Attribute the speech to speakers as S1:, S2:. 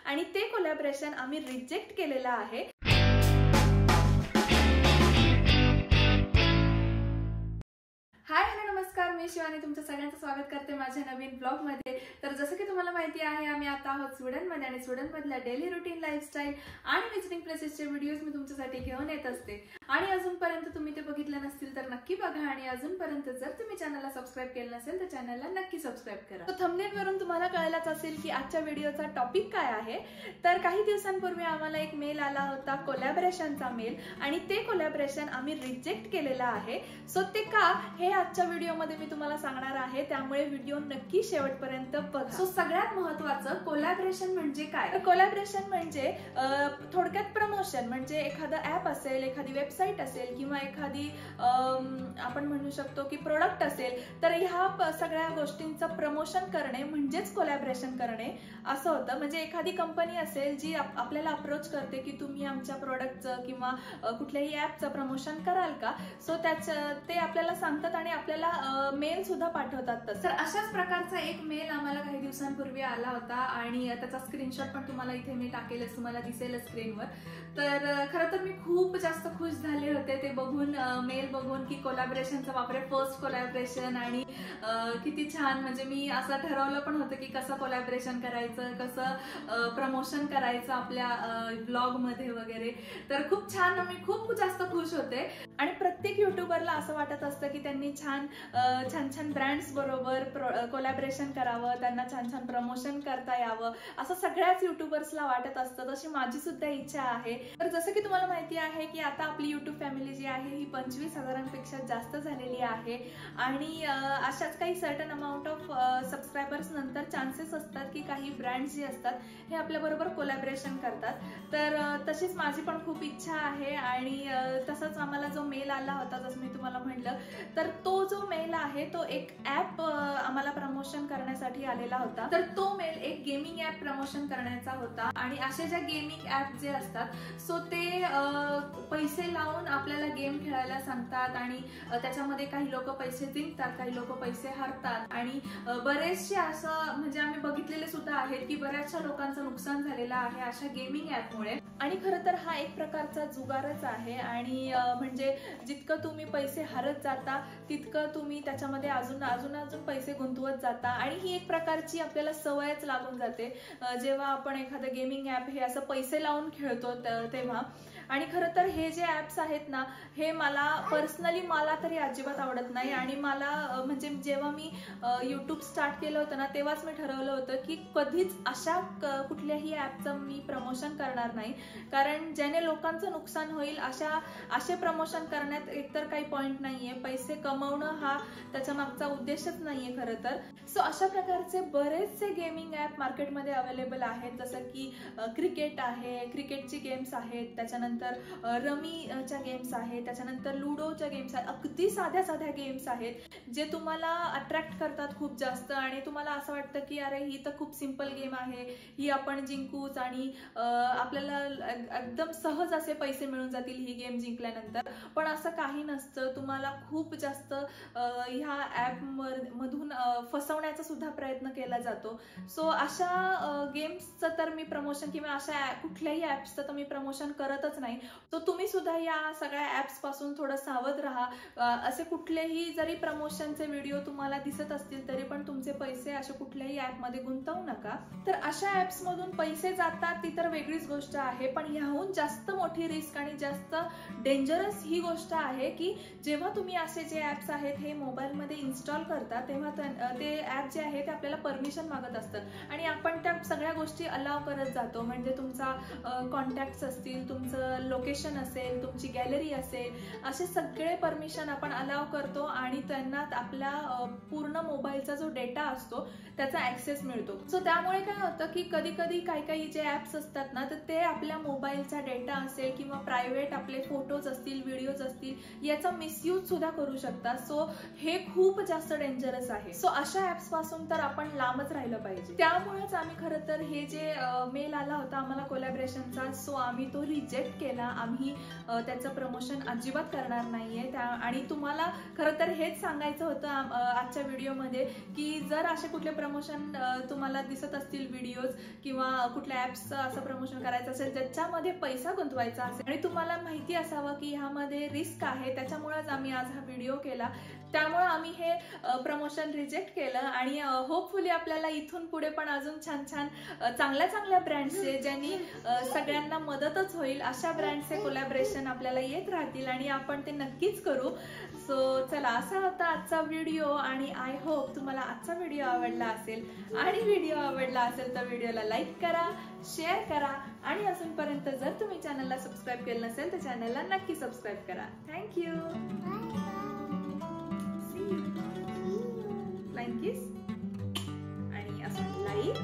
S1: आणि ते कोलॅबरेशन आम्ही रिजेक्ट केलेलं आहे। हाय हॅलो नमस्कार, मी शिवानी तुमचं सगळ्यांचं स्वागत करते माझ्या नवीन ब्लॉग मध्ये। तर जसं की तुम्हाला माहिती आहे आम्ही आता आहोत स्वीडनमध्ये आणि स्वीडनमधल्या डेली रुटीन लाईफस्टाईल आणि विजिटिंग प्लेसेसचे व्हिडिओज मी तुमच्यासाठी घेऊन येत असते। आणि अजूनपर्यंत तुम्ही ते बघितले नसतील तर नक्की बघा आणि अजूनपर्यंत जर तुम्ही चॅनलला सबस्क्राइब केलं नसेल तर चॅनलला नक्की सबस्क्राइब करा। तर थंबनेल वरून तुम्हाला कळलंच असेल की आजच्या व्हिडिओचा टॉपिक काय आहे। तर काही दिवसांपूर्वी आम्हाला एक मेल आला होता कोलॅबरेशनचा मेल आणि ते कोलॅबरेशन आम्ही रिजेक्ट केलेलं आहे। सो ते का हे आजच्या व्हिडिओमध्ये मी तुम्हाला सांगणार आहे, त्यामुळे व्हिडिओ नक्की शेवटपर्यंत बघा। सो सगळ्यात महत्त्वाचं कोलॅबरेशन म्हणजे काय? कोलॅबरेशन म्हणजे थोडक्यात प्रमोशन, म्हणजे एखादा ऍप असेल, एखादी वेबसाईट असेल किंवा एखादी आपण म्हणू शकतो की प्रोडक्ट असेल, तर ह्या सगळ्या गोष्टींचं प्रमोशन करणे म्हणजेच कोलॅबरेशन करणे असं होतं। म्हणजे एखादी कंपनी असेल जी आपल्याला अप्रोच करते की तुम्ही आमच्या प्रोडक्टचं किंवा कुठल्याही ऍपचं प्रमोशन कराल का, सो ते आपल्याला सांगतात आणि आपल्याला मेल सुद्धा पाठवतात। तर अशाच प्रकारचा एक मेल आम्हाला काही दिवसांपूर्वी आला होता आणि त्याचा स्क्रीनशॉट पण तुम्हाला इथे मी टाकेलच, तुम्हाला दिसेल स्क्रीनवर। तर खरं तर मी खूप जास्त खुश झाले होते ते बघून, मेल बघून की कोलॅबरेशनचा बापरे फर्स्ट कोलॅबरेशन आणि किती छान। म्हणजे मी असं ठरवलं पण होतं की कसं कोलॅबरेशन करायचं, कसं प्रमोशन करायचं आपल्या ब्लॉग मध्ये वगैरे। तर खूप छान, मी खूप जास्त खुश होते। आणि प्रत्येक युट्यूबरला असं वाटत असतं की त्यांनी छान छान ब्रँड्स बरोबर कोलॅबरेशन करावं, त्यांना छान छान प्रमोशन करता यावं, असं सगळ्याच युट्यूबर्सला वाटत असतं। तशी माझी सुद्धा इच्छा आहे। तर जसं की तुम्हाला माहिती आहे की आता आपली युट्यूब फॅमिली जी आहे ही 25,000पेक्षा जास्त झालेली आहे आणि अशाच काही सर्टन अमाऊंट ऑफ सबस्क्रायबर्स नंतर चान्सेस असतात की काही ब्रँड्स जे असतात हे आपल्या बरोबर कोलॅबरेशन करतात। तर तशीच माझी पण खूप इच्छा आहे आणि तसंच आम्हाला जो मेल आला होता, जसं मी तुम्हाला म्हटलं, तर तो जो मेल आहे तो एक ऍप आम्हाला प्रमोशन करण्यासाठी आलेला होता। तर तो मेल एक गेमिंग ऍप प्रमोशन करण्याचा होता आणि असे ज्या गेमिंग ऍप जे असतात सो ते पैसे लावून आपल्याला गेम खेळायला सांगतात आणि त्याच्यामध्ये काही लोक पैसे जिंकतात, काही लोक पैसे हरतात आणि बरेचसे असं म्हणजे आम्ही बघितलेले सुद्धा आहेत की बऱ्याचशा लोकांचं नुकसान झालेलं आहे अशा गेमिंग ऍपमुळे। आणि खरं तर हा एक प्रकारचा जुगारच आहे आणि म्हणजे जितकं तुम्ही पैसे हरत जाता तितकं तुम्ही त्याच्यामध्ये अजून पैसे गुंतवत जाता आणि ही एक प्रकारची आपल्याला सवयच लागून जाते जेव्हा आपण एखादं गेमिंग ऍप हे असं पैसे लावून खेळतो तेव्हा। आणि खरं तर हे जे ऍप्स आहेत ना, हे मला पर्सनली तरी अजिबात आवडत नाही आणि मला म्हणजे जेव्हा मी युट्यूब स्टार्ट केलं होतं ना तेव्हाच मी ठरवलं होतं की कधीच अशा कुठल्याही ऍपचं मी प्रमोशन करणार नाही, कारण ज्याने लोकांचं नुकसान होईल असे प्रमोशन करण्यात एकतर काही पॉइंट नाहीये, पैसे कमवणं हा त्याच्या मागचा उद्देशच नाहीये खरं तर। सो अशा प्रकारचे बरेचसे गेमिंग ऍप मार्केटमध्ये अवेलेबल आहेत, जसं की क्रिकेट आहे, क्रिकेटची गेम्स आहेत, त्याच्यानंतर रमीच्या गेम्स आहेत, त्याच्यानंतर लुडोच्या गेम्स आहेत, अगदी साध्या गेम्स आहेत जे तुम्हाला अट्रॅक्ट करतात खूप जास्त आणि तुम्हाला असं वाटतं की अरे ही तर खूप सिंपल गेम आहे, ही आपण जिंकूच आणि आपल्याला एकदम सहज असे पैसे मिळून जातील ही गेम जिंकल्यानंतर। पण असं काही नसतं, तुम्हाला खूप जास्त ह्या ऍप मधून फसवण्याचा सुद्धा प्रयत्न केला जातो। सो अशा गेम्सचं तर मी प्रमोशन किंवा अशा कुठल्याही ऍप्सचं तर मी प्रमोशन करतच नाही। तो तुम्ही सुद्धा या सगळ्या ऍप्स पासून थोडं सावध राहा। असे कुठलेही जरी प्रमोशनचे व्हिडिओ तुम्हाला दिसत असतील तरी पण तुमचे पैसे अशा कुठल्याही ऍप मध्ये गुंतवू नका। तर अशा ऍप्स मधून पैसे जातात ती तर वेगळीच गोष्ट आहे, पण ह्याहून जास्त मोठी रिस्क आणि जास्त डेंजरस ही गोष्ट आहे की जेव्हा तुम्ही असे जे ऍप्स आहेत हे मोबाईल मध्ये इन्स्टॉल करता तेव्हा ते ऍप जे आहे ते आपल्याला परमिशन मागत असतात आणि आपण त्या सगळ्या गोष्टी अलाव करत जातो। म्हणजे तुमचा कॉन्टॅक्ट्स असतील, तुमचं लोकेशन असेल, तुमची गॅलरी असेल, असे सगळे परमिशन आपण अलाव करतो आणि त्यांना आपल्या पूर्ण मोबाईलचा जो डेटा असतो त्याचा ऍक्सेस मिळतो। सो त्यामुळे काय होतं की कधी काही जे ऍप्स असतात ना तर ते आपल्या मोबाईलचा डेटा असेल किंवा प्रायव्हेट आपले फोटोज असतील, व्हिडिओज असतील, याचा मिसयूज सुद्धा करू शकतात। सो हे खूप जास्त डेंजरस आहे. सो अशा ऍप्स पासून तर आपण लांबच राहिलं पाहिजे. त्यामुळेच आम्ही खरं तर हे जे मेल आला होता आम्हाला कोलॅबरेशनचा, सो आम्ही तो रिजेक्ट केला. आम्ही त्याचं प्रमोशन अजिबात करणार नाहीये. आणि तुम्हाला खरं तर हेच सांगायचं होतं आजच्या व्हिडिओमध्ये की जर असे कुठले प्रमोशन तुम्हाला दिसत असतील व्हिडिओज किंवा कुठल्या ऍप्सचं असं प्रमोशन करायचं असेल ज्याच्यामध्ये पैसा गुंतवायचा असेल आणि तुम्हाला माहिती असावं की ह्यामध्ये रिस्क आहे, त्याच्यामुळेच आम्ही आज हा व्हिडिओ केला. त्यामुळे आम्ही हे प्रमोशन रिजेक्ट केलं आणि होपफुली आपल्याला इथून पुढे पण अजून छान छान चांगल्या ब्रँड्सचे ज्यांनी सगळ्यांना मदतच होईल अशा ब्रँड्सचे कोलॅबरेशन आपल्याला येत राहतील आणि आपण ते नक्कीच करू. सो चला, असा होता आजचा व्हिडिओ आणि आय होप तुम्हाला आजचा व्हिडिओ आवडला असेल आणि व्हिडिओ आवडला असेल तर व्हिडिओला लाईक करा, शेअर करा आणि अजूनपर्यंत जर तुम्ही चॅनलला सबस्क्राईब केलं नसेल तर चॅनलला नक्की सबस्क्राईब करा. थँक्यू. फ्लाइंग किस आणि असं लाईक